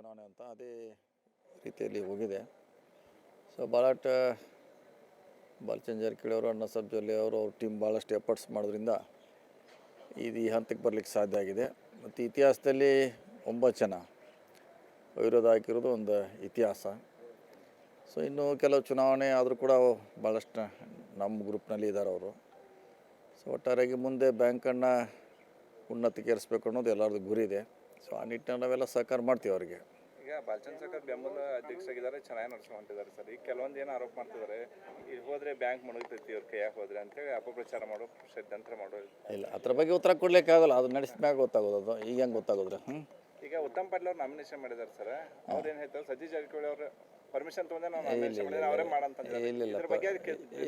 ಚುನಾವಣೆ ಅಂತ ಅದೇ ರೀತಿಯಲ್ಲಿ ಹೋಗಿದೆ. ಸೊ ಭಾಳಷ್ಟು ಬಾಲಚಂದ್ರ ಜಾರಕಿಹೊಳಿ ಅವರು, ಅಣ್ಣಾ ಸಾಹೇಬ್ ಜೊಲ್ಲೆ ಅವರು, ಅವ್ರ ಟೀಮ್ ಭಾಳಷ್ಟು ಎಫರ್ಟ್ಸ್ ಮಾಡೋದ್ರಿಂದ ಇದು ಈ ಹಂತಕ್ಕೆ ಬರಲಿಕ್ಕೆ ಸಾಧ್ಯ ಆಗಿದೆ. ಮತ್ತು ಇತಿಹಾಸದಲ್ಲಿ 9 ಜನ ವಿರೋಧ ಹಾಕಿರೋದು ಒಂದು ಇತಿಹಾಸ. ಸೊ ಇನ್ನು ಕೆಲವು ಚುನಾವಣೆ ಆದರೂ ಕೂಡ ಭಾಳಷ್ಟು ನಮ್ಮ ಗ್ರೂಪ್ನಲ್ಲಿ ಇದ್ದಾರೆ ಅವರು. ಸೊ ಒಟ್ಟಾರೆಯಾಗಿ ಮುಂದೆ ಬ್ಯಾಂಕನ್ನು ಉನ್ನತಿಗೇರಿಸಬೇಕು ಅನ್ನೋದು ಎಲ್ಲರದ್ದು ಗುರಿ ಇದೆ. ಸೊ ಆ ನಿಟ್ಟಿನಲ್ಲಿ ನಾವೆಲ್ಲ ಸಹಕಾರ ಮಾಡ್ತೀವಿ ಅವರಿಗೆ. ಈಗ ಬಾಲಚಂದ್ರ ಸರ್ಕಾರ ಬೆಂಬಲ ಅಧ್ಯಕ್ಷರಾಗಿದ್ದಾರೆ, ಚೆನ್ನಾಗಿ ನಡ್ಸ್ಕೊಂಡಿದ್ದಾರೆ ಸರ್. ಈಗ ಕೆಲವೊಂದು ಏನು ಆರೋಪ ಮಾಡ್ತಿದ್ದಾರೆ, ಈಗ ಹೋದರೆ ಬ್ಯಾಂಕ್ ಮುಳುಗ್ತೈತಿ ಇವ್ರ ಕೈಯಾಗ ಹೋದ್ರೆ ಅಂತೇಳಿ ಅಪಪ್ರಚಾರ ಮಾಡೋ ಷಡ್ಯಂತ್ರ ಮಾಡೋ. ಇಲ್ಲ, ಅದ್ರ ಬಗ್ಗೆ ಉತ್ತರ ಕೊಡ್ಲಿಕ್ಕೆ ಆಗಲ್ಲ. ಅದು ನಡೆಸಿದ್ಮ್ಯಾಗ ಗೊತ್ತಾಗೋದು. ಅದು ಈಗ ಹೆಂಗೆ ಗೊತ್ತಾಗೋದ್ರೆ ಈಗ ಉತ್ತಮ್ ಪಾಟೀಲ್ ಅವ್ರು ನಾಮಿನೇಷನ್ ಮಾಡಿದ್ದಾರೆ ಸರ್. ಅವ್ರೇನು ಹೇಳ್ತಾರೆ, ಸತೀಶ್ ಜಾರಕಿಹೊಳಿ ಅವರು ಪರ್ಮಿಷನ್ ತೊಗೊಂಡೆ ನಾವು ನಾಮಿನೇಷನ್ ಮಾಡಿದ್ರೆ ಅವರೇ ಮಾಡಂತ.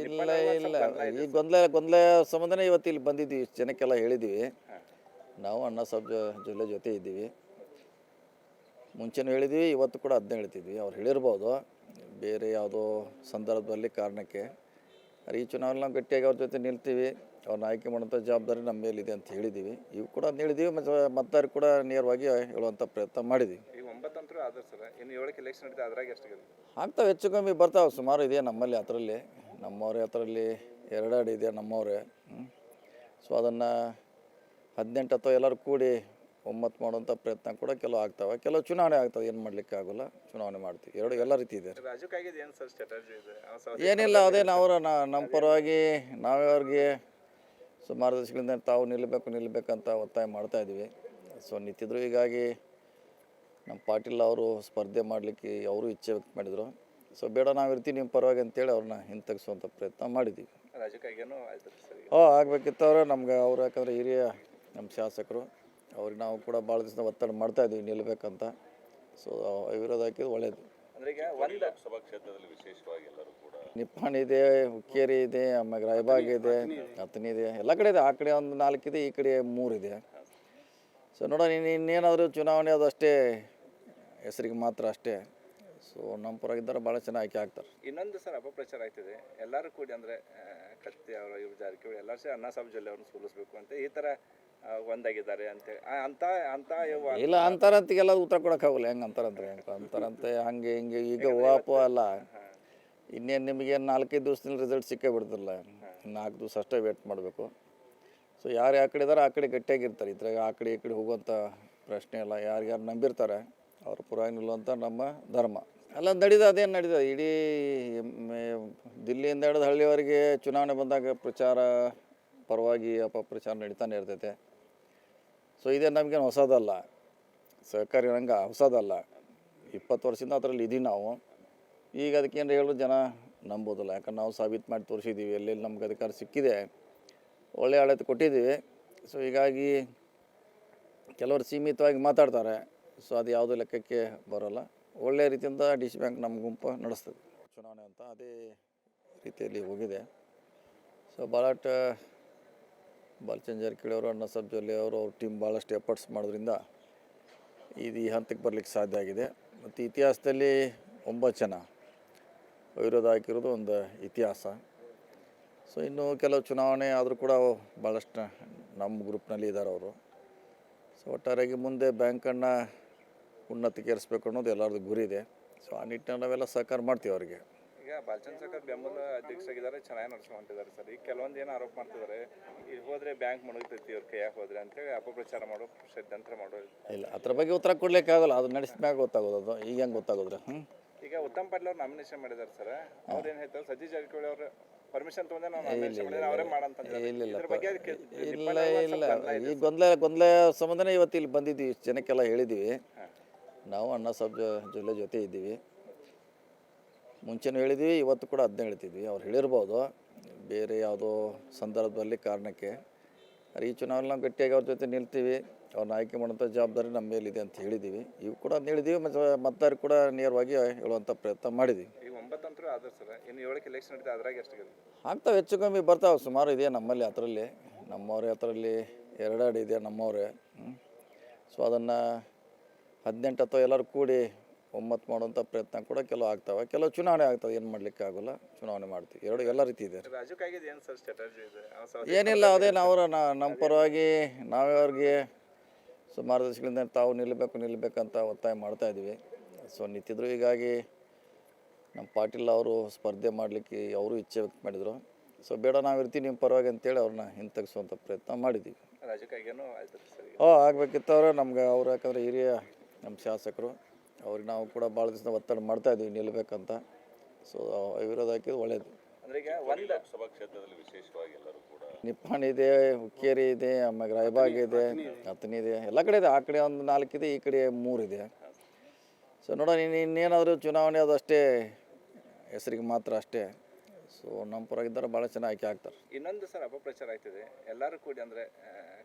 ಇಲ್ಲ ಈ ಗೊಂದಲ ಸಂಬಂಧನೇ ಇವತ್ತು ಇಲ್ಲಿ ಬಂದಿದ್ದೀವಿ. ಜನಕ್ಕೆಲ್ಲ ಹೇಳಿದ್ದೀವಿ. ನಾವು ಅಣ್ಣಾ ಸಾಹೇಬ್ ಜೊಲ್ಲೆ ಜೊತೆ ಇದ್ದೀವಿ. ಮುಂಚೆನೂ ಹೇಳಿದ್ವಿ, ಇವತ್ತು ಕೂಡ ಅದನ್ನೇ ಹೇಳ್ತಿದ್ವಿ. ಅವ್ರು ಹೇಳಿರ್ಬೋದು ಬೇರೆ ಯಾವುದೋ ಸಂದರ್ಭದಲ್ಲಿ ಕಾರಣಕ್ಕೆ. ಈ ಚುನಾವಣೆ ನಾವು ಗಟ್ಟಿಯಾಗಿ ಅವ್ರ ಜೊತೆ ನಿಲ್ತೀವಿ. ಅವ್ರನ್ನ ಆಯ್ಕೆ ಮಾಡೋಂಥ ಜವಾಬ್ದಾರಿ ನಮ್ಮ ಮೇಲಿದೆ ಅಂತ ಹೇಳಿದ್ದೀವಿ. ಇವು ಕೂಡ ಅದನ್ನ ಹೇಳಿದ್ದೀವಿ. ಮತ್ತು ಮತದಾರರು ಕೂಡ ನೇರವಾಗಿ ಹೇಳುವಂಥ ಪ್ರಯತ್ನ ಮಾಡಿದ್ದೀವಿ. ಈಗ 9 ಅಂತರೂ ಆದ್ರೆ ಸರ್, ಇನ್ನು 7ಕ್ಕೆ ಎಲೆಕ್ಷನ್ ನಡೀತಾ, ಅದ್ರಾಗ ಎಷ್ಟು ಆಗ್ತಾವೆ, ಹೆಚ್ಚು ಕಮ್ಮಿ ಬರ್ತಾವೆ. ಸುಮಾರು ಇದೆ ನಮ್ಮಲ್ಲಿ. ಅದರಲ್ಲಿ ನಮ್ಮವ್ರೆ ಅದರಲ್ಲಿ 2 ಇದೆ ನಮ್ಮವ್ರೆ. ಸೊ ಅದನ್ನು 18 ಅಥವಾ ಎಲ್ಲರೂ ಕೂಡಿ ಒಮ್ಮತ್ತು ಮಾಡುವಂಥ ಪ್ರಯತ್ನ ಕೂಡ ಕೆಲವು ಆಗ್ತವೆ. ಕೆಲವು ಚುನಾವಣೆ ಆಗ್ತವೆ, ಏನು ಮಾಡಲಿಕ್ಕೆ ಆಗೋಲ್ಲ. ಚುನಾವಣೆ ಮಾಡ್ತೀವಿ. ಎಲ್ಲ ರೀತಿ ಇದೆ. ರಾಜಕಾಗಿದೆ ಏನು ಸರ್ ಸ್ಟ್ರಾಟಜಿ ಇದೆ? ಏನಿಲ್ಲ, ಅದೇ ನಾವು ನಮ್ಮ ಪರವಾಗಿ ನಾವೇ ಅವ್ರಿಗೆ ಸುಮಾರು ದಿವಸಗಳಿಂದ ತಾವು ನಿಲ್ಲಬೇಕಂತ ಒತ್ತಾಯ ಮಾಡ್ತಾಯಿದ್ವಿ. ಸೊ ನಿಂತಿದ್ರು. ಹೀಗಾಗಿ ನಮ್ಮ ಪಾಟೀಲ್ ಅವರು ಸ್ಪರ್ಧೆ ಮಾಡಲಿಕ್ಕೆ ಅವರು ಇಚ್ಛೆ ವ್ಯಕ್ತ ಮಾಡಿದರು. ಸೊ ಬೇಡ, ನಾವು ಇರ್ತೀವಿ ನಿಮ್ಮ ಪರವಾಗಿ ಅಂತೇಳಿ ಅವ್ರನ್ನ ಹಿಂತೆಗಿಸುವಂಥ ಪ್ರಯತ್ನ ಮಾಡಿದ್ದೀವಿ. ರಾಜಕಾಯಿಗೇನು ಆಯ್ತು ಸರ್? ಆಗಬೇಕಿತ್ತು ಅವರು ನಮ್ಗೆ. ಅವರು ಯಾಕಂದರೆ ಹಿರಿಯ ನಮ್ಮ ಶಾಸಕರು. ಅವ್ರಿಗೆ ನಾವು ಕೂಡ ಭಾಳ ದಿವಸ ಒತ್ತಡ ಮಾಡ್ತಾಯಿದ್ವಿ ನಿಲ್ಲಬೇಕಂತ. ಸೊ ವಿರೋಧ ಹಾಕಿದ್ದು ಒಳ್ಳೆಯದು. ಅಂದ್ರೆ ಈಗ ಒಂದು ಲೋಕಸಭಾ ಕ್ಷೇತ್ರದಲ್ಲಿ ವಿಶೇಷವಾಗಿ ಎಲ್ಲರೂ ಕೂಡ ನಿಪ್ಪಾಣಿ ಇದೆ, ಹುಕ್ಕೇರಿ ಇದೆ, ಆಮೇಲೆ ರಾಯಬಾಗ್ ಇದೆ, ಹತ್ತನಿ ಇದೆ, ಎಲ್ಲ ಕಡೆ ಇದೆ. ಆ ಕಡೆ ಒಂದು 4 ಇದೆ, ಈ ಕಡೆ 3 ಇದೆ. ಸೊ ನೋಡೋಣ, ಇನ್ನೇನಾದರೂ ಚುನಾವಣೆ ಅದು ಅಷ್ಟೇ ಹೆಸರಿಗೆ ಮಾತ್ರ ಅಷ್ಟೇ. ಸೊ ನಮ್ಮ ಪರವಾಗಿದ್ದಾರೆ, ಭಾಳ ಚೆನ್ನಾಗಿ ಆಯ್ಕೆ ಆಗ್ತಾರೆ. ಇನ್ನೊಂದು ಸರ್ ಅಪಪ್ರಚಾರ ಆಗ್ತಿದೆ, ಎಲ್ಲರೂ ಕೂಡಿ ಅಂದರೆ ಕತ್ತಿ ಅವರು, ಇವ್ರು ಜಾರಕಿಹೊಳಿ ಎಲ್ಲರೂ ಸಹ ಅಣ್ಣಾ ಸಾಹೇಬ್ ಜೊಲ್ಲೆ ಅವ್ರನ್ನ ಸೋಲಿಸ್ಬೇಕು ಅಂತ ಈ ಥರ ಒಂದಾಗಿದ್ದಾರೆ ಅಂತೇಳಿ ಅಂತ ಇಲ್ಲ, ಅಂತಾರಂತಿಗೆಲ್ಲ ಉತ್ತರ ಕೊಡೋಕ್ಕಾಗಲ್ಲ. ಹೆಂಗೆ ಅಂತಾರಂತೆ ಹಂಗೆ ಹಿಂಗೆ ಈಗ ವಾಪು ಅಲ್ಲ. ಇನ್ನೇನು ನಿಮಗೆ 4-5 ದಿವಸದಲ್ಲಿ ರಿಸಲ್ಟ್ ಸಿಕ್ಕೇ ಬಿಡ್ತಿರಲ್ಲ. 4 ದಿವಸ ಅಷ್ಟೇ ವೇಟ್ ಮಾಡಬೇಕು. ಸೊ ಯಾರು ಯಾವ ಕಡೆ ಇದ್ದಾರೆ ಆ ಕಡೆ ಗಟ್ಟಿಯಾಗಿರ್ತಾರೆ. ಇದ್ರಾಗ ಆ ಕಡೆ ಈ ಕಡೆ ಹೋಗುವಂಥ ಪ್ರಶ್ನೆ ಇಲ್ಲ. ಯಾರ್ಯಾರು ನಂಬಿರ್ತಾರೆ ಅವ್ರ ಪರವಾಗಿ ನಿಲ್ಲುವಂಥ ನಮ್ಮ ಧರ್ಮ ಎಲ್ಲ ಅದೇನು ನಡೀತದೆ. ಇಡೀ ದಿಲ್ಲಿಯಿಂದ ಹಿಡಿದು ಹಳ್ಳಿಯವರೆಗೆ ಚುನಾವಣೆ ಬಂದಾಗ ಪ್ರಚಾರ ಪರವಾಗಿ ಅಪಪ್ರಚಾರ ನಡೀತಾನೆ ಇರ್ತೈತೆ. ಸೊ ಇದೇ ನಮಗೇನು ಹೊಸದಲ್ಲ, ಸಹಕಾರಿ ರಂಗ ಹೊಸದಲ್ಲ. 20 ವರ್ಷದಿಂದ ಅದರಲ್ಲಿ ಇದ್ದೀವಿ ನಾವು. ಈಗ ಅದಕ್ಕೇನು ಹೇಳೋದು ಜನ ನಂಬೋದಿಲ್ಲ. ಯಾಕಂದ್ರೆ ನಾವು ಸಾಬೀತು ಮಾಡಿ ತೋರಿಸಿದ್ದೀವಿ. ಎಲ್ಲೆಲ್ಲಿ ನಮ್ಗೆ ಅಧಿಕಾರ ಸಿಕ್ಕಿದೆ, ಒಳ್ಳೆಯ ಆಡಳಿತ ಕೊಟ್ಟಿದ್ದೀವಿ. ಸೊ ಹೀಗಾಗಿ ಕೆಲವರು ಸೀಮಿತವಾಗಿ ಮಾತಾಡ್ತಾರೆ. ಸೊ ಅದು ಯಾವುದೋ ಲೆಕ್ಕಕ್ಕೆ ಬರೋಲ್ಲ. ಒಳ್ಳೆಯ ರೀತಿಯಿಂದ ಡಿ ಸಿ ಬ್ಯಾಂಕ್ ನಮ್ಮ ಗುಂಪು ನಡೆಸ್ತದೆ. ಚುನಾವಣೆ ಅಂತ ಅದೇ ರೀತಿಯಲ್ಲಿ ಹೋಗಿದೆ. ಸೊ ಭಾಳಷ್ಟು ಬಾಲಚಂದ್ರ ಜಾರಕಿಹೊಳಿ ಅವರು, ಅಣ್ಣಾ ಸಾಹೇಬ್ ಜೊಲ್ಲೆ ಅವರು, ಅವ್ರ ಟೀಮ್ ಭಾಳಷ್ಟು ಎಫರ್ಟ್ಸ್ ಮಾಡೋದ್ರಿಂದ ಇದು ಈ ಹಂತಕ್ಕೆ ಬರಲಿಕ್ಕೆ ಸಾಧ್ಯ ಆಗಿದೆ. ಮತ್ತು ಇತಿಹಾಸದಲ್ಲಿ 9 ಜನ ವಿರೋಧ ಹಾಕಿರೋದು ಒಂದು ಇತಿಹಾಸ. ಸೊ ಇನ್ನು ಕೆಲವು ಚುನಾವಣೆ ಆದರೂ ಕೂಡ ಭಾಳಷ್ಟು ನಮ್ಮ ಗ್ರೂಪ್ನಲ್ಲಿ ಇದ್ದಾರೆ ಅವರು. ಸೊ ಒಟ್ಟಾರೆಯಾಗಿ ಮುಂದೆ ಬ್ಯಾಂಕನ್ನು ಉನ್ನತಿಗೇರಿಸಬೇಕು ಅನ್ನೋದು ಎಲ್ಲರದ್ದು ಗುರಿ ಇದೆ. ಸೊ ಆ ನಿಟ್ಟಿನಲ್ಲಿ ನಾವೆಲ್ಲ ಸಹಕಾರ ಮಾಡ್ತೀವಿ ಅವರಿಗೆ. ಈಗ ಬಾಲಚಂದ್ರ ಸರ್ಕಾರ ಬೆಂಬಲ ಅಧ್ಯಕ್ಷರಾಗಿದ್ದಾರೆ, ಚೆನ್ನಾಗಿ ನಡ್ಸ್ಕೊಂಡಿದ್ದಾರೆ ಸರ್. ಈಗ ಕೆಲವೊಂದು ಏನು ಆರೋಪ ಮಾಡ್ತಿದ್ದಾರೆ, ಈಗ ಹೋದರೆ ಬ್ಯಾಂಕ್ ಮುಳುಗ್ತೈತಿ ಇವ್ರ ಕೈಯಾಗ ಹೋದ್ರೆ ಅಂತೇಳಿ ಅಪಪ್ರಚಾರ ಮಾಡೋ ಷಡ್ಯಂತ್ರ ಮಾಡೋ. ಇಲ್ಲ, ಅದ್ರ ಬಗ್ಗೆ ಉತ್ತರ ಕೊಡ್ಲಿಕ್ಕೆ ಆಗಲ್ಲ. ಅದು ನಡೆಸಿದ್ಮ್ಯಾಗ ಗೊತ್ತಾಗೋದು. ಅದು ಈಗ ಹೆಂಗೆ ಗೊತ್ತಾಗೋದ್ರೆ ಈಗ ಉತ್ತಮ್ ಪಾಟೀಲ್ ಅವ್ರು ನಾಮಿನೇಷನ್ ಮಾಡಿದ್ದಾರೆ ಸರ್. ಅವ್ರೇನು ಹೇಳ್ತಾರೆ, ಸತೀಶ್ ಜಾರಕಿಹೊಳಿ ಅವರು ಪರ್ಮಿಷನ್ ತೊಗೊಂಡೆ ನಾವು ನಾಮಿನೇಷನ್ ಮಾಡಿದ್ರೆ ಅವರೇ ಮಾಡಂತ. ಇಲ್ಲ ಈ ಗೊಂದಲ ಸಂಬಂಧನೇ ಇವತ್ತು ಇಲ್ಲಿ ಬಂದಿದ್ದೀವಿ. ಜನಕ್ಕೆಲ್ಲ ಹೇಳಿದ್ದೀವಿ. ನಾವು ಅಣ್ಣಾ ಸಾಹೇಬ್ ಜೊಲ್ಲೆ ಜೊತೆ ಇದ್ದೀವಿ. ಮುಂಚೆನೂ ಹೇಳಿದ್ವಿ, ಇವತ್ತು ಕೂಡ ಅದನ್ನೇ ಹೇಳ್ತಿದ್ವಿ. ಅವ್ರು ಹೇಳಿರ್ಬೋದು ಬೇರೆ ಯಾವುದೋ ಸಂದರ್ಭದಲ್ಲಿ ಕಾರಣಕ್ಕೆ. ಈ ಚುನಾವಣೆ ನಾವು ಗಟ್ಟಿಯಾಗಿ ಅವ್ರ ಜೊತೆ ನಿಲ್ತೀವಿ. ಅವ್ರನ್ನ ಆಯ್ಕೆ ಮಾಡೋಂಥ ಜವಾಬ್ದಾರಿ ನಮ್ಮ ಮೇಲಿದೆ ಅಂತ ಹೇಳಿದ್ದೀವಿ. ಇವು ಕೂಡ ಅದನ್ನ ಹೇಳಿದ್ದೀವಿ. ಮತ್ತು ಮತದಾರರು ಕೂಡ ನೇರವಾಗಿ ಹೇಳುವಂಥ ಪ್ರಯತ್ನ ಮಾಡಿದ್ದೀವಿ. ಈಗ 9 ಅಂತರೂ ಆದ್ರೆ ಸರ್, ಇನ್ನು 7ಕ್ಕೆ ಎಲೆಕ್ಷನ್ ನಡೀತಾ, ಅದ್ರಾಗ ಎಷ್ಟು ಆಗ್ತಾವೆ, ಹೆಚ್ಚು ಕಮ್ಮಿ ಬರ್ತಾವೆ. ಸುಮಾರು ಇದೆ ನಮ್ಮಲ್ಲಿ. ಅದರಲ್ಲಿ ನಮ್ಮವ್ರೆ ಅದರಲ್ಲಿ 2 ಇದೆ ನಮ್ಮವ್ರೆ. ಸೊ ಅದನ್ನು 18 ಅಥವಾ ಎಲ್ಲರೂ ಕೂಡಿ ಒಮ್ಮತ್ತು ಮಾಡುವಂಥ ಪ್ರಯತ್ನ ಕೂಡ ಕೆಲವು ಆಗ್ತವೆ. ಕೆಲವು ಚುನಾವಣೆ ಆಗ್ತವೆ, ಏನು ಮಾಡಲಿಕ್ಕೆ ಆಗೋಲ್ಲ. ಚುನಾವಣೆ ಮಾಡ್ತೀವಿ. ಎಲ್ಲ ರೀತಿ ಇದೆ. ರಾಜಕಾಯಿದೆ ಏನು ಸರ್ ಸ್ಟ್ರಾಟಜಿ ಇದೆ? ಏನಿಲ್ಲ, ಅದೇ ನಾವು ನಮ್ಮ ಪರವಾಗಿ ನಾವೇ ಅವ್ರಿಗೆ ಸುಮಾರು ದಿವಸಗಳಿಂದ ತಾವು ನಿಲ್ಲಬೇಕಂತ ಒತ್ತಾಯ ಮಾಡ್ತಾಯಿದ್ದೀವಿ. ಸೊ ನಿಂತಿದ್ರು. ಹೀಗಾಗಿ ನಮ್ಮ ಪಾಟೀಲ್ ಅವರು ಸ್ಪರ್ಧೆ ಮಾಡಲಿಕ್ಕೆ ಅವರು ಇಚ್ಛೆ ವ್ಯಕ್ತ ಮಾಡಿದರು. ಸೊ ಬೇಡ, ನಾವು ಇರ್ತೀವಿ ನಿಮ್ಮ ಪರವಾಗಿ ಅಂತೇಳಿ ಅವ್ರನ್ನ ಹಿಂತೆಗಿಸುವಂಥ ಪ್ರಯತ್ನ ಮಾಡಿದ್ದೀವಿ. ರಾಜಕಾಯಿಗೂ ಆಯ್ತು ಸರ್. ಆಗಬೇಕಿತ್ತು ಅವರು ನಮ್ಗೆ. ಅವರು ಯಾಕಂದರೆ ಹಿರಿಯ ನಮ್ಮ ಶಾಸಕರು, ಅವ್ರಿಗೆ ನಾವು ಕೂಡ ಭಾಳ ದಿವಸ ಒತ್ತಡ ಮಾಡ್ತಾಯಿದ್ದೀವಿ ನಿಲ್ಲಬೇಕಂತ. ಸೊ ವಿರೋಧ ಹಾಕಿದ್ದು ಒಳ್ಳೆಯದು. ಅಂದ್ರೆ ಈಗ ಒಂದು ಲೋಕಸಭಾ ಕ್ಷೇತ್ರದಲ್ಲಿ ವಿಶೇಷವಾಗಿ ಎಲ್ಲರೂ ಕೂಡ ನಿಪ್ಪಾಣಿ ಇದೆ, ಹುಕ್ಕೇರಿ ಇದೆ, ಆಮೇಲೆ ರಾಯಬಾಗ್ ಇದೆ, ಹತ್ತನಿ ಇದೆ, ಎಲ್ಲ ಕಡೆ ಇದೆ. ಆ ಕಡೆ ಒಂದು 4 ಇದೆ, ಈ ಕಡೆ 3 ಇದೆ. ಸೊ ನೋಡೋಣ, ಇನ್ನೇನಾದರೂ ಚುನಾವಣೆ ಅದು ಅಷ್ಟೇ ಹೆಸರಿಗೆ ಮಾತ್ರ ಅಷ್ಟೇ. ಸೊ ನಮ್ಮ ಪರವಾಗಿದ್ದಾರೆ, ಭಾಳ ಚೆನ್ನಾಗಿ ಆಯ್ಕೆ ಆಗ್ತಾರೆ. ಇನ್ನೊಂದು ಸರ್ ಅಪಪ್ರಚಾರ ಆಗ್ತಿದೆ. ಎಲ್ಲರೂ ಕೂಡಿ ಅಂದರೆ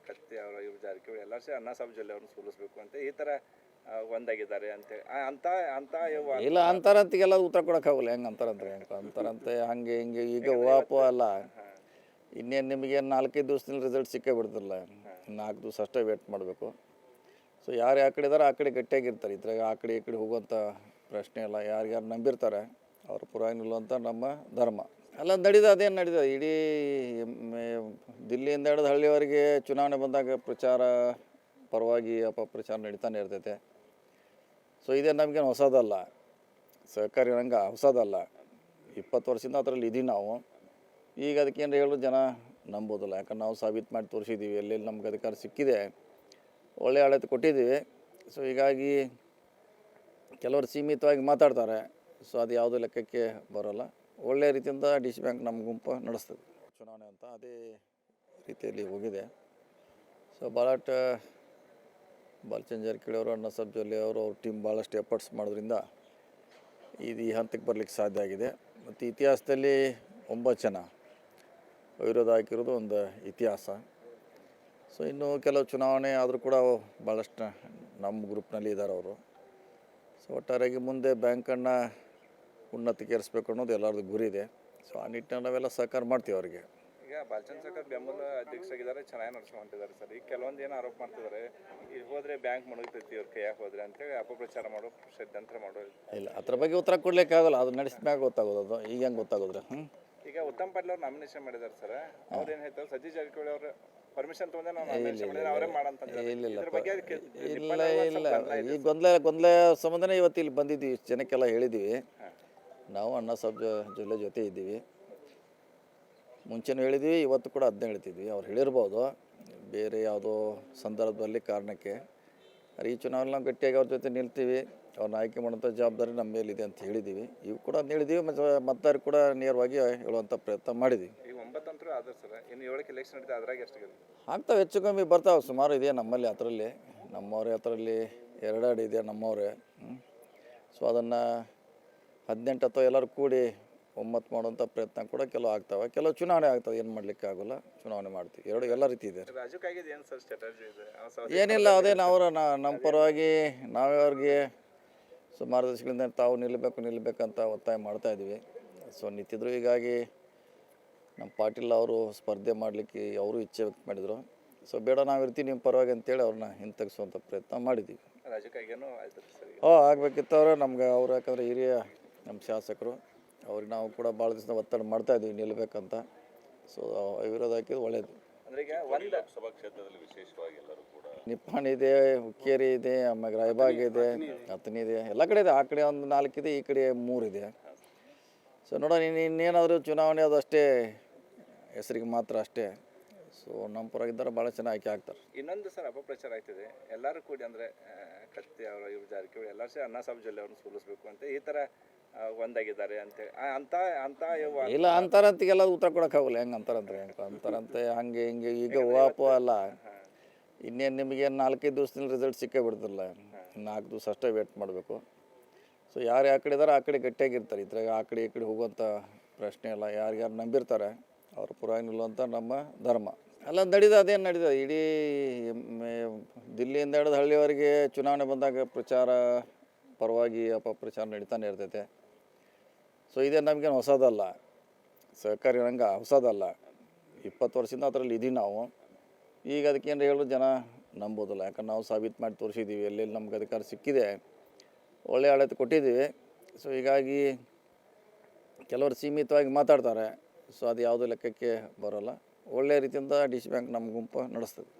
ಕತ್ತಿ ಅವರ ಇವ್ರು ಜಾರಕಿಹೊಳಿ ಎಲ್ಲರೂ ಸೇರಿ ಅಣ್ಣಾ ಸಾಹೇಬ್ ಜೊಲ್ಲೆ ಅವ್ರನ್ನ ಸೋಲಿಸ್ಬೇಕು ಅಂತ ಈ ಥರ ಒಂದಾಗಿದ್ದಾರೆ ಅಂತೇಳಿ ಅಂತ ಇಲ್ಲ, ಅಂತಾರಂತಿಗೆಲ್ಲ ಉತ್ತರ ಕೊಡೋಕ್ಕಾಗಲ್ಲ. ಹೆಂಗೆ ಅಂತಾರಂತೆ ಹಂಗೆ ಹಿಂಗೆ ಈಗ ವಾಪು ಅಲ್ಲ. ಇನ್ನೇನು ನಿಮಗೆ 4-5 ದಿವಸದಲ್ಲಿ ರಿಸಲ್ಟ್ ಸಿಕ್ಕೇ ಬಿಡ್ತಿರಲ್ಲ. 4 ದಿವಸ ಅಷ್ಟೇ ವೇಟ್ ಮಾಡಬೇಕು. ಸೊ ಯಾರು ಯಾವ ಕಡೆ ಇದ್ದಾರೆ ಆ ಕಡೆ ಗಟ್ಟಿಯಾಗಿರ್ತಾರೆ. ಇದ್ರಾಗ ಆ ಕಡೆ ಈ ಕಡೆ ಹೋಗುವಂಥ ಪ್ರಶ್ನೆ ಇಲ್ಲ. ಯಾರ್ಯಾರು ನಂಬಿರ್ತಾರೆ ಅವ್ರು ಪುರಾಣ ನಿಲ್ಲುವಂಥ ನಮ್ಮ ಧರ್ಮ ಅಲ್ಲ. ಅದೇನು ನಡೀತದೆ ಇಡೀ ದಿಲ್ಲಿಯಿಂದ ಹಿಡಿದು ಹಳ್ಳಿಯವರೆಗೆ ಚುನಾವಣೆ ಬಂದಾಗ ಪ್ರಚಾರ ಪರವಾಗಿ ಅಪಪ್ರಚಾರ ನಡೀತಾನೆ ಇರ್ತೈತೆ. ಸೊ ಇದೇ ನಮಗೇನು ಹೊಸದಲ್ಲ. ಸಹಕಾರಿ ರಂಗ ಹೊಸದಲ್ಲ. 20 ವರ್ಷದಿಂದ ಅದರಲ್ಲಿ ಇದ್ದೀವಿ ನಾವು. ಈಗ ಅದಕ್ಕೇನು ಹೇಳೋದು ಜನ ನಂಬೋದಿಲ್ಲ. ಯಾಕಂದ್ರೆ ನಾವು ಸಾಬೀತು ಮಾಡಿ ತೋರಿಸಿದ್ದೀವಿ. ಎಲ್ಲೆಲ್ಲಿ ನಮ್ಗೆ ಅಧಿಕಾರ ಸಿಕ್ಕಿದೆ, ಒಳ್ಳೆಯ ಆಡಳಿತ ಕೊಟ್ಟಿದ್ದೀವಿ. ಸೊ ಹೀಗಾಗಿ ಕೆಲವರು ಸೀಮಿತವಾಗಿ ಮಾತಾಡ್ತಾರೆ. ಸೊ ಅದು ಯಾವುದೂ ಲೆಕ್ಕಕ್ಕೆ ಬರೋಲ್ಲ. ಒಳ್ಳೆಯ ರೀತಿಯಿಂದ ಡಿಸಿ ಬ್ಯಾಂಕ್ ನಮ್ಮ ಗುಂಪು ನಡೆಸ್ತದೆ. ಚುನಾವಣೆ ಅಂತ ಅದೇ ರೀತಿಯಲ್ಲಿ ಹೋಗಿದೆ. ಸೊ ಬಾಲಚಂದ್ರ ಜಾರಕಿಹೊಳಿ ಅವರು, ಅಣ್ಣಾ ಸಾಹೇಬ್ ಜೊಲ್ಲೆ ಅವರು, ಅವ್ರ ಟೀಮ್ ಭಾಳಷ್ಟು ಎಫರ್ಟ್ಸ್ ಮಾಡೋದ್ರಿಂದ ಈ ಹಂತಕ್ಕೆ ಬರಲಿಕ್ಕೆ ಸಾಧ್ಯ ಆಗಿದೆ. ಮತ್ತು ಇತಿಹಾಸದಲ್ಲಿ 9 ಜನ ವಿರೋಧ ಹಾಕಿರೋದು ಒಂದು ಇತಿಹಾಸ. ಸೊ ಇನ್ನೂ ಕೆಲವು ಚುನಾವಣೆ ಆದರೂ ಕೂಡ ಭಾಳಷ್ಟು ನಮ್ಮ ಗ್ರೂಪ್ನಲ್ಲಿ ಇದ್ದಾರೆ ಅವರು. ಸೊ ಒಟ್ಟಾರೆಯಾಗಿ ಮುಂದೆ ಬ್ಯಾಂಕನ್ನು ಉನ್ನತಿಗೇರಿಸ್ಬೇಕು ಅನ್ನೋದು ಎಲ್ಲರದ್ದು ಗುರಿ ಇದೆ. ಸೊ ಆ ನಿಟ್ಟಿನಲ್ಲಿ ನಾವೆಲ್ಲ ಸಹಕಾರ ಮಾಡ್ತೀವಿ ಅವರಿಗೆ. ಈಗ ಬಾಲಚಂದ್ರ ಸರ್ಕಾರ ಬೆಂಬಲ ಅಧ್ಯಕ್ಷರಾಗಿದ್ದಾರೆ, ಚೆನ್ನಾಗಿ ನಡ್ಸ್ಕೊಂಡು ಹೊಂಟಿದ್ದಾರೆ ಸರ್. ಈಗ ಕೆಲವೊಂದು ಏನು ಆರೋಪ ಮಾಡ್ತಿದ್ದಾರೆ, ಇಲ್ಲಿ ಹೋದರೆ ಬ್ಯಾಂಕ್ ಮುಳುಗ್ತೈತಿ ಇವ್ರ ಕೈಯಾಗ ಹೋದ್ರೆ ಅಂತೇಳಿ ಅಪಪ್ರಚಾರ ಮಾಡೋ ಷಡ್ಯಂತ್ರ ಮಾಡೋ. ಇಲ್ಲ, ಅದ್ರ ಬಗ್ಗೆ ಉತ್ತರ ಕೊಡಲಿಕ್ಕಾಗಲ್ಲ. ಅದು ನಡೆಸಿದ ಮ್ಯಾಗ ಗೊತ್ತಾಗೋದು. ಅದು ಈಗ ಹೆಂಗೆ ಗೊತ್ತಾಗೋದ್ರೆ ಈಗ ಉತ್ತಮ್ ಪಾಟೀಲ್ ಅವ್ರು ನಾಮಿನೇಷನ್ ಮಾಡಿದ್ದಾರೆ ಸರ್. ಅವ್ರು ಏನು ಹೇಳ್ತಾರೆ, ಸತೀಶ್ ಜಾರಕಿಹೊಳಿ ಅವರು ಪರ್ಮಿಷನ್ ತೊಗೊಂಡೆ ನಾವು ನಾಮಿನೇಷನ್ ಮಾಡಿದ್ರೆ ಅವರೇ ಮಾಡಂತ. ಇಲ್ಲ ಈ ಗೊಂದಲ ಸಂಬಂಧನೇ ಇವತ್ತು ಇಲ್ಲಿ ಬಂದಿದ್ದೀವಿ. ಜನಕ್ಕೆಲ್ಲ ಹೇಳಿದ್ದೀವಿ. ನಾವು ಅಣ್ಣಾ ಸಾಹೇಬ್ ಜೊಲ್ಲೆ ಜೊತೆ ಇದ್ದೀವಿ. ಮುಂಚೆನೂ ಹೇಳಿದ್ವಿ, ಇವತ್ತು ಕೂಡ ಅದನ್ನೇ ಹೇಳ್ತಿದ್ವಿ. ಅವ್ರು ಹೇಳಿರ್ಬೋದು ಬೇರೆ ಯಾವುದೋ ಸಂದರ್ಭದಲ್ಲಿ ಕಾರಣಕ್ಕೆ. ಈ ಚುನಾವಣೆ ನಾವು ಗಟ್ಟಿಯಾಗಿ ಅವ್ರ ಜೊತೆ ನಿಲ್ತೀವಿ. ಅವ್ರನ್ನ ಆಯ್ಕೆ ಮಾಡೋಂಥ ಜವಾಬ್ದಾರಿ ನಮ್ಮ ಮೇಲಿದೆ ಅಂತ ಹೇಳಿದ್ದೀವಿ. ಇವು ಕೂಡ ಅದನ್ನ ಹೇಳಿದ್ದೀವಿ. ಮತ್ತು ಮತದಾರ ಕೂಡ ನೇರವಾಗಿ ಹೇಳುವಂಥ ಪ್ರಯತ್ನ ಮಾಡಿದ್ದೀವಿ. ಈಗ 9 ಅಂತರೂ ಆದ್ರೆ ಸರ್, ಇನ್ನು 7ಕ್ಕೆ ಎಲೆಕ್ಷನ್ ನಡೀತಾ, ಅದ್ರಾಗ ಎಷ್ಟು ಆಗ್ತಾವೆ, ಹೆಚ್ಚು ಕಮ್ಮಿ ಬರ್ತಾವೆ. ಸುಮಾರು ಇದೆ ನಮ್ಮಲ್ಲಿ. ಅದರಲ್ಲಿ ನಮ್ಮವ್ರೆ, ಅದರಲ್ಲಿ 2 ಇದೆ ನಮ್ಮವ್ರೆ. ಸೊ ಅದನ್ನು 18 ಅಥವಾ ಎಲ್ಲರೂ ಕೂಡಿ 9 ಮಾಡುವಂಥ ಪ್ರಯತ್ನ ಕೂಡ ಕೆಲವು ಆಗ್ತವೆ. ಕೆಲವು ಚುನಾವಣೆ ಆಗ್ತವೆ, ಏನು ಮಾಡಲಿಕ್ಕೆ ಆಗೋಲ್ಲ. ಚುನಾವಣೆ ಮಾಡ್ತೀವಿ. ಎಲ್ಲ ರೀತಿ ಇದೆ. ರಾಜಕಾಯಿಗೆ ಏನು ಸರ್ ಸ್ಟ್ರಾಟಜಿ ಇದೆ? ಏನಿಲ್ಲ, ಅದೇ ನಾವು ನಮ್ಮ ಪರವಾಗಿ ನಾವೇ ಅವ್ರಿಗೆ ಸುಮಾರು ದಿವಸಗಳಿಂದ ತಾವು ನಿಲ್ಲಬೇಕಂತ ಒತ್ತಾಯ ಮಾಡ್ತಾಯಿದ್ದೀವಿ. ಸೊ ನಿಂತಿದ್ರು. ಹೀಗಾಗಿ ನಮ್ಮ ಪಾಟೀಲ್ ಅವರು ಸ್ಪರ್ಧೆ ಮಾಡಲಿಕ್ಕೆ ಅವರು ಇಚ್ಛೆ ವ್ಯಕ್ತ ಮಾಡಿದರು. ಸೊ ಬೇಡ, ನಾವು ಇರ್ತೀವಿ ನಿಮ್ಮ ಪರವಾಗಿ ಅಂತೇಳಿ ಅವ್ರನ್ನ ಹಿಂತೆಗಿಸುವಂಥ ಪ್ರಯತ್ನ ಮಾಡಿದ್ದೀವಿ. ರಾಜಕಾಯಿಗೂ ಆಯ್ತು ಸರ್. ಆಗಬೇಕಿತ್ತು ಅವರು ನಮ್ಗೆ. ಅವರು ಯಾಕಂದರೆ ಹಿರಿಯ ನಮ್ಮ ಶಾಸಕರು, ಅವ್ರಿಗೆ ನಾವು ಕೂಡ ಭಾಳ ದಿವಸ ಒತ್ತಡ ಮಾಡ್ತಾಯಿದ್ದೀವಿ ನಿಲ್ಲಬೇಕಂತ. ಸೊ ವಿರೋಧ ಹಾಕಿದ್ದು ಒಳ್ಳೆಯದು. ಅಂದ್ರೆ ಈಗ ಒಂದು ಲೋಕಸಭಾ ಕ್ಷೇತ್ರದಲ್ಲಿ ವಿಶೇಷವಾಗಿ ಎಲ್ಲರೂ ಕೂಡ ನಿಪ್ಪಾಣಿ ಇದೆ, ಹುಕ್ಕೇರಿ ಇದೆ, ಆಮೇಲೆ ರಾಯಬಾಗ್ ಇದೆ, ಹತ್ತನಿ ಇದೆ, ಎಲ್ಲ ಕಡೆ ಇದೆ. ಆ ಕಡೆ ಒಂದು 4 ಇದೆ, ಈ ಕಡೆ 3 ಇದೆ. ಸೊ ನೋಡೋಣ, ಇನ್ನೇನಾದರೂ ಚುನಾವಣೆ ಅದು ಅಷ್ಟೇ ಹೆಸರಿಗೆ ಮಾತ್ರ ಅಷ್ಟೇ. ಸೊ ನಮ್ಮ ಪರವಾಗಿದ್ದಾರೆ, ಭಾಳ ಚೆನ್ನಾಗಿ ಆಯ್ಕೆ ಆಗ್ತಾರೆ. ಇನ್ನೊಂದು ಸರ್ ಅಪಪ್ರಚಾರ ಆಗ್ತಿದೆ. ಎಲ್ಲರೂ ಕೂಡಿ ಅಂದರೆ ಕತ್ತಿ ಅವರ ಇವ್ರು ಜಾರಕಿಹೊಳಿ ಎಲ್ಲರೂ ಸೇರಿ ಅಣ್ಣಾ ಸಾಹೇಬ್ ಜೊಲ್ಲೆ ಅವ್ರನ್ನ ಸೋಲಿಸ್ಬೇಕು ಅಂತ ಈ ಥರ ಒಂದಾಗಿದ್ದಾರೆ ಅಂತೇಳಿ ಇಲ್ಲ, ಅಂತಾರಂತಿಗೆಲ್ಲ ಉತ್ತರ ಕೊಡೋಕ್ಕಾಗಲ್ಲ. ಹೆಂಗೆ ಅಂತಾರಂತೆ ಹಂಗೆ ಹಿಂಗೆ ಈಗ ವಾಪು ಅಲ್ಲ. ಇನ್ನೇನು ನಿಮಗೆ 4-5 ದಿವಸದಲ್ಲಿ ರಿಸಲ್ಟ್ ಸಿಕ್ಕೇ ಬಿಡ್ತಿರಲ್ಲ. 4 ದಿವಸ ಅಷ್ಟೇ ವೇಟ್ ಮಾಡಬೇಕು. ಸೊ ಯಾರು ಯಾವ ಕಡೆ ಇದ್ದಾರೆ ಆ ಕಡೆ ಗಟ್ಟಿಯಾಗಿರ್ತಾರೆ. ಇದ್ರಾಗ ಆ ಕಡೆ ಈ ಕಡೆ ಹೋಗುವಂಥ ಪ್ರಶ್ನೆ ಇಲ್ಲ. ಯಾರ್ಯಾರು ನಂಬಿರ್ತಾರೆ ಅವ್ರು ಪುರಾಣ ನಿಲ್ಲುವಂಥ ನಮ್ಮ ಧರ್ಮ ಅಲ್ಲ. ಅದೇನು ನಡೀತದೆ ಇಡೀ ದಿಲ್ಲಿಯಿಂದ ಹಿಡಿದು ಹಳ್ಳಿಯವರೆಗೆ ಚುನಾವಣೆ ಬಂದಾಗ ಪ್ರಚಾರ ಪರವಾಗಿ ಅಪಪ್ರಚಾರ ನಡೀತಾನೆ ಇರ್ತೈತೆ. ಸೊ ಇದೇ ನಮಗೇನು ಹೊಸದಲ್ಲ. ಸಹಕಾರಿ ರಂಗ ಹೊಸದಲ್ಲ. 20 ವರ್ಷದಿಂದ ಅದರಲ್ಲಿ ಇದ್ದೀವಿ ನಾವು. ಈಗ ಅದಕ್ಕೇನು ಹೇಳೋದು ಜನ ನಂಬೋದಿಲ್ಲ. ಯಾಕಂದ್ರೆ ನಾವು ಸಾಬೀತು ಮಾಡಿ ತೋರಿಸಿದ್ದೀವಿ. ಎಲ್ಲೆಲ್ಲಿ ನಮ್ಗೆ ಅಧಿಕಾರ ಸಿಕ್ಕಿದೆ, ಒಳ್ಳೆಯ ಆಡಳಿತ ಕೊಟ್ಟಿದ್ದೀವಿ. ಸೊ ಹೀಗಾಗಿ ಕೆಲವರು ಸೀಮಿತವಾಗಿ ಮಾತಾಡ್ತಾರೆ. ಸೊ ಅದು ಯಾವುದೂ ಲೆಕ್ಕಕ್ಕೆ ಬರೋಲ್ಲ. ಒಳ್ಳೆಯ ರೀತಿಯಿಂದ ಡಿಸಿ ಬ್ಯಾಂಕ್ ನಮ್ಮ ಗುಂಪು ನಡೆಸ್ತದೆ.